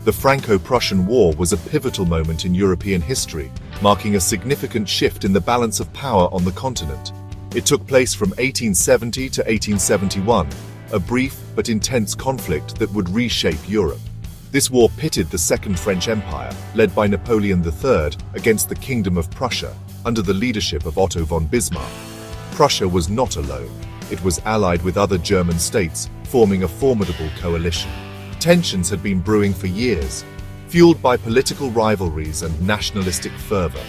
The Franco-Prussian War was a pivotal moment in European history, marking a significant shift in the balance of power on the continent. It took place from 1870 to 1871, a brief but intense conflict that would reshape Europe. This war pitted the Second French Empire, led by Napoleon III, against the Kingdom of Prussia, under the leadership of Otto von Bismarck. Prussia was not alone. It was allied with other German states, forming a formidable coalition. Tensions had been brewing for years, fueled by political rivalries and nationalistic fervor.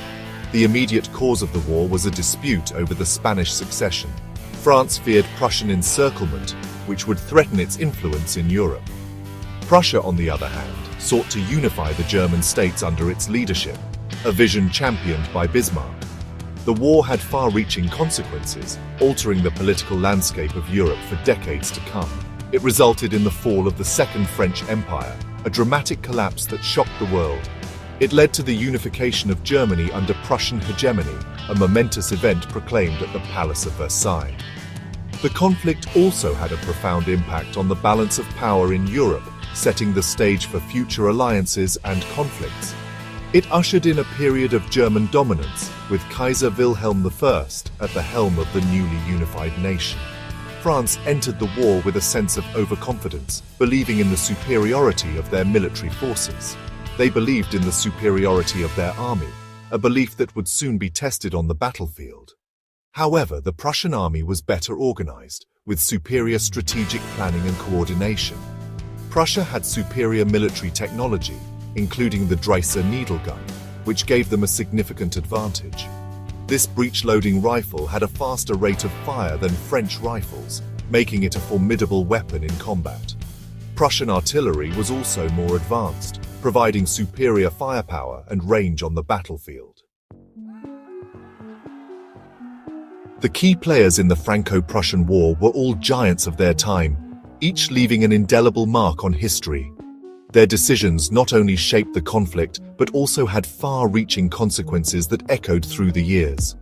The immediate cause of the war was a dispute over the Spanish succession. France feared Prussian encirclement, which would threaten its influence in Europe. Prussia, on the other hand, sought to unify the German states under its leadership, a vision championed by Bismarck. The war had far-reaching consequences, altering the political landscape of Europe for decades to come. It resulted in the fall of the Second French Empire, a dramatic collapse that shocked the world. It led to the unification of Germany under Prussian hegemony, a momentous event proclaimed at the Palace of Versailles. The conflict also had a profound impact on the balance of power in Europe, setting the stage for future alliances and conflicts. It ushered in a period of German dominance, with Kaiser Wilhelm I at the helm of the newly unified nation. France entered the war with a sense of overconfidence, believing in the superiority of their military forces. They believed in the superiority of their army, a belief that would soon be tested on the battlefield. However, the Prussian army was better organized, with superior strategic planning and coordination. Prussia had superior military technology, including the Dreiser needle gun, which gave them a significant advantage. This breech-loading rifle had a faster rate of fire than French rifles, making it a formidable weapon in combat. Prussian artillery was also more advanced, providing superior firepower and range on the battlefield. The key players in the Franco-Prussian War were all giants of their time, each leaving an indelible mark on history. Their decisions not only shaped the conflict, but also had far-reaching consequences that echoed through the years.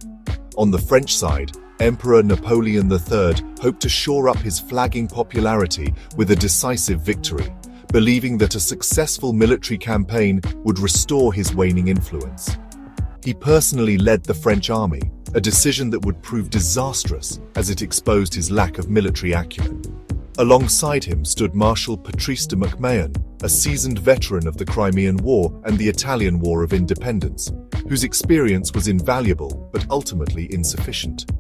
On the French side, Emperor Napoleon III hoped to shore up his flagging popularity with a decisive victory, believing that a successful military campaign would restore his waning influence. He personally led the French army, a decision that would prove disastrous as it exposed his lack of military acumen. Alongside him stood Marshal Patrice de MacMahon, a seasoned veteran of the Crimean War and the Italian War of Independence, whose experience was invaluable but ultimately insufficient.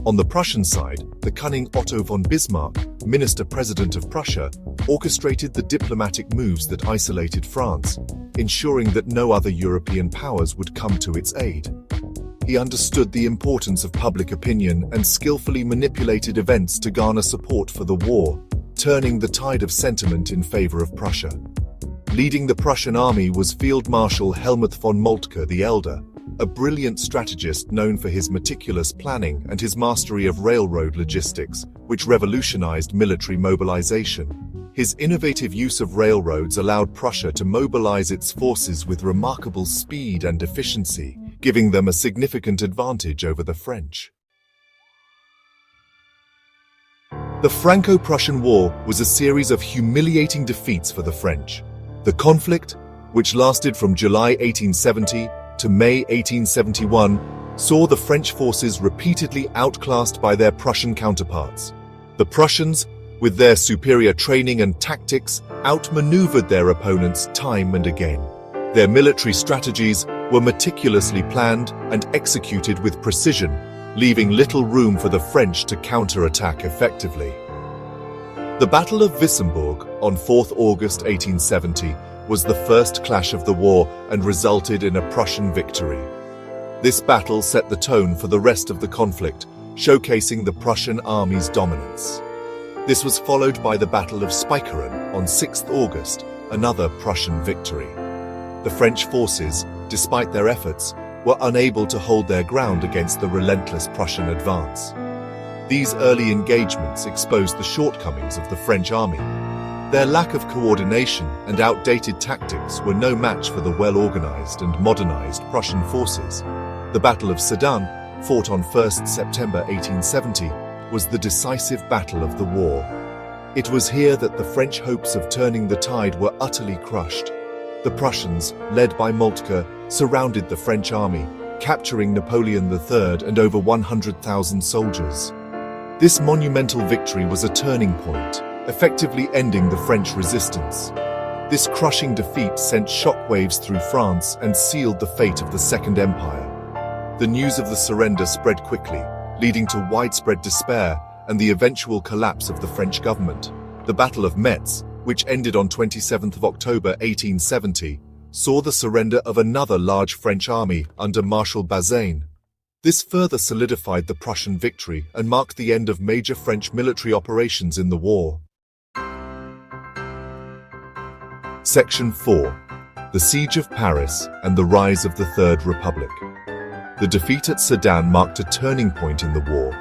On the Prussian side, the cunning Otto von Bismarck, Minister-President of Prussia, orchestrated the diplomatic moves that isolated France, ensuring that no other European powers would come to its aid. He understood the importance of public opinion and skillfully manipulated events to garner support for the war, turning the tide of sentiment in favor of Prussia. Leading the Prussian army was Field Marshal Helmuth von Moltke the Elder, a brilliant strategist known for his meticulous planning and his mastery of railroad logistics, which revolutionized military mobilization. His innovative use of railroads allowed Prussia to mobilize its forces with remarkable speed and efficiency, giving them a significant advantage over the French. The Franco-Prussian War was a series of humiliating defeats for the French. The conflict, which lasted from July 1870 to May 1871, saw the French forces repeatedly outclassed by their Prussian counterparts. The Prussians, with their superior training and tactics, outmaneuvered their opponents time and again. Their military strategies were meticulously planned and executed with precision, leaving little room for the French to counterattack effectively. The Battle of Wissembourg on 4th August 1870 was the first clash of the war and resulted in a Prussian victory. This battle set the tone for the rest of the conflict, showcasing the Prussian army's dominance. This was followed by the Battle of Speicheren on 6th August, another Prussian victory. The French forces, despite their efforts, were unable to hold their ground against the relentless Prussian advance. These early engagements exposed the shortcomings of the French army. Their lack of coordination and outdated tactics were no match for the well-organized and modernized Prussian forces. The Battle of Sedan, fought on 1st September 1870, was the decisive battle of the war. It was here that the French hopes of turning the tide were utterly crushed. The Prussians, led by Moltke, surrounded the French army, capturing Napoleon III and over 100,000 soldiers. This monumental victory was a turning point, effectively ending the French resistance. This crushing defeat sent shockwaves through France and sealed the fate of the Second Empire. The news of the surrender spread quickly, leading to widespread despair and the eventual collapse of the French government. The Battle of Metz, which ended on 27th of October 1870, saw the surrender of another large French army under Marshal Bazaine. This further solidified the Prussian victory and marked the end of major French military operations in the war. Section 4. The Siege of Paris and the Rise of the Third Republic. The defeat at Sedan marked a turning point in the war.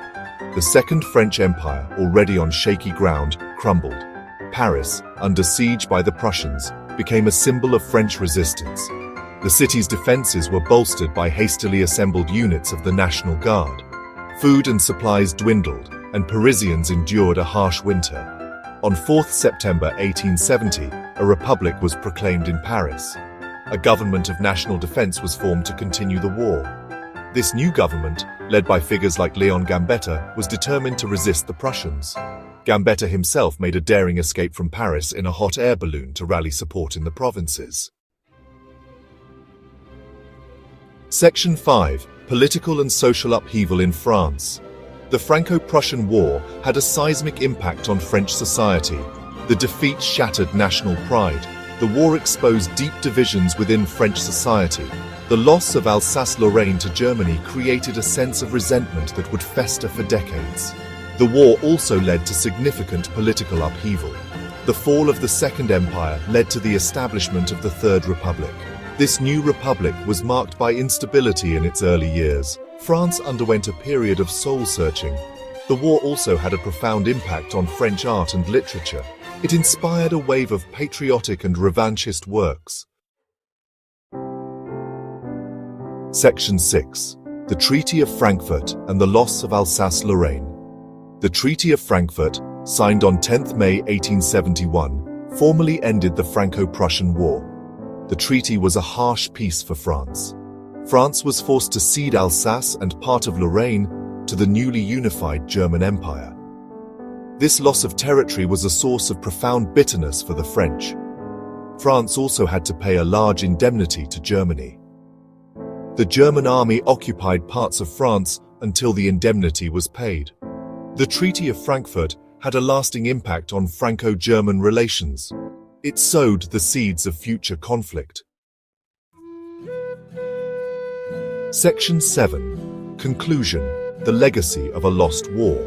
The Second French Empire, already on shaky ground, crumbled. Paris, under siege by the Prussians, became a symbol of French resistance. The city's defenses were bolstered by hastily assembled units of the National Guard. Food and supplies dwindled, and Parisians endured a harsh winter. On 4th September 1870, a republic was proclaimed in Paris. A government of national defense was formed to continue the war. This new government, led by figures like Léon Gambetta, was determined to resist the Prussians. Gambetta himself made a daring escape from Paris in a hot air balloon to rally support in the provinces. Section 5. Political and social upheaval in France. The Franco-Prussian War had a seismic impact on French society. The defeat shattered national pride. The war exposed deep divisions within French society. The loss of Alsace-Lorraine to Germany created a sense of resentment that would fester for decades. The war also led to significant political upheaval. The fall of the Second Empire led to the establishment of the Third Republic. This new republic was marked by instability in its early years. France underwent a period of soul-searching. The war also had a profound impact on French art and literature. It inspired a wave of patriotic and revanchist works. Section 6. The Treaty of Frankfurt and the Loss of Alsace-Lorraine. The Treaty of Frankfurt, signed on 10 May 1871, formally ended the Franco-Prussian War. The treaty was a harsh peace for France. France was forced to cede Alsace and part of Lorraine to the newly unified German Empire. This loss of territory was a source of profound bitterness for the French. France also had to pay a large indemnity to Germany. The German army occupied parts of France until the indemnity was paid. The Treaty of Frankfurt had a lasting impact on Franco-German relations. It sowed the seeds of future conflict. Section 7. Conclusion: The Legacy of a Lost War.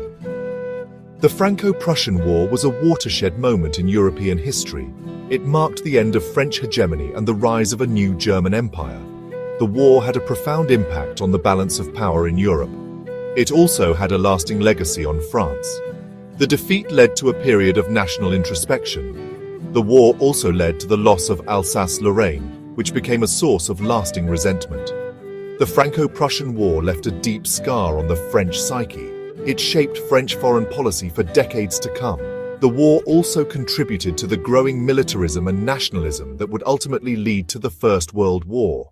The Franco-Prussian War was a watershed moment in European history. It marked the end of French hegemony and the rise of a new German empire. The war had a profound impact on the balance of power in Europe. It also had a lasting legacy on France. The defeat led to a period of national introspection. The war also led to the loss of Alsace-Lorraine, which became a source of lasting resentment. The Franco-Prussian War left a deep scar on the French psyche. It shaped French foreign policy for decades to come. The war also contributed to the growing militarism and nationalism that would ultimately lead to the First World War.